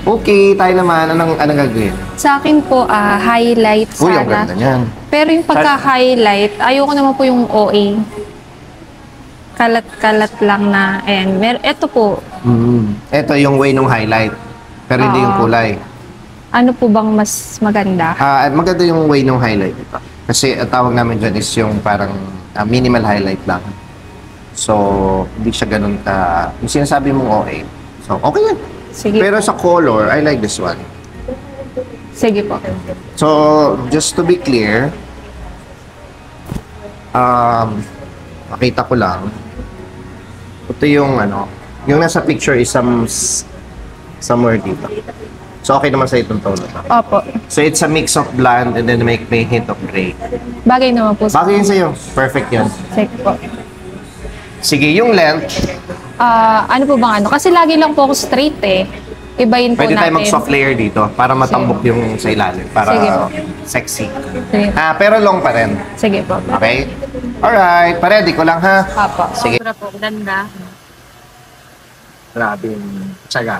Okay, tayo naman. Anong gagawin? Sa akin po, highlight Uy, ang sana. ganda niyan. Pero yung pagka-highlight, ayoko naman po yung OA. Kalat-kalat lang na, ayan. Ito po, Ito yung way ng highlight. Pero hindi yung Oo. kulay. ano po bang mas maganda? Maganda yung way ng highlight ito. Kasi ang tawag namin dyan is yung parang minimal highlight lang. So, hindi siya ganun ka... Yung sinasabi mong OA. So, okay yan. Sige Pero po. sa color, I like this one. Sige po. So, just to be clear, makita ko lang, ito yung yung nasa picture is somewhere dito. So, okay naman sa itong tone na to. Opo. So, it's a mix of blonde and then may hint of gray. Bagay naman po sa... Bagay yun sa'yo. Perfect yan. Sige po. Sige, yung length, Ano po bang ano? Kasi lagi lang po ako straight eh. Ibayin po pwede tayo natin. mag-soft layer dito para matambok yung sa ilalim. Para Sige po. sexy. Sige, Pero long pa rin. sige po. Okay? Alright. Paredy ko lang ha. Opo. Sige. Sobra po. Ganda. Grabe yung tsaga.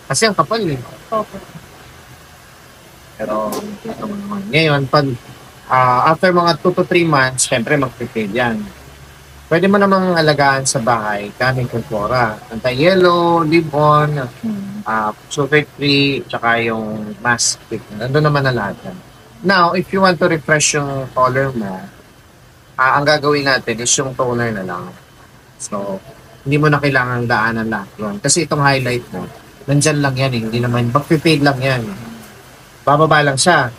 Kasi ang kapal eh. Opo. Pero ito mo naman. Ngayon, pag after mga 2 to 3 months, syempre mag-prepare yan. Pwede mo namang alagaan sa bahay, kaming kultura. Anti-yellow, leave-on, sulfate-free, tsaka yung mask. Nandun naman na lahat yan. Now, if you want to refresh yung color mo, ang gagawin natin is yung toner na lang. So, hindi mo na kailangan daanan lahat yun. Kasi itong highlight mo, nandyan lang yan eh. Hindi naman, mag-fade lang yan. Bababa lang siya.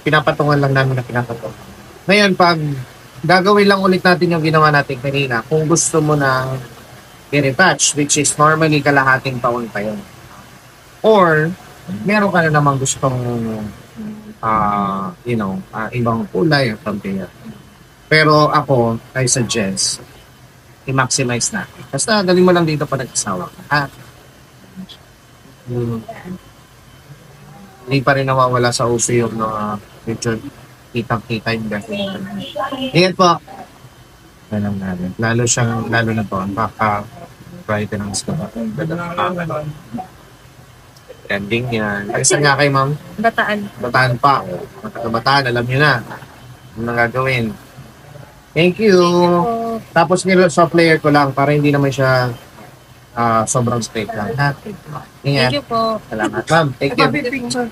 Pinapatungan lang namin na pinapatungan. Ngayon, pag gagawin lang ulit natin yung ginawa natin kanina, kung gusto mo ng i-retouch, which is normally kalahating taon pa yun. Or, meron ka na namang gustong ibang kulay or something. Pero ako, I suggest, i-maximize natin. Basta galing mo lang dito pa nag-asawa ka. Hindi pa rin nawawala sa uso yung picture kitang-kita yung gano'n. Ingat po. Ganun natin. Lalo na to, baka-brighten ang skin. Ending yan. Kaysa nga kay ma'am, Bataan. bataan pa. Matagabataan, alam nyo na. Ano nang gagawin. Thank you. Tapos soft layer ko lang para hindi naman siya sobrang straight lang. Ha? Ingat. Thank you po. Salamat, ma'am. Thank you.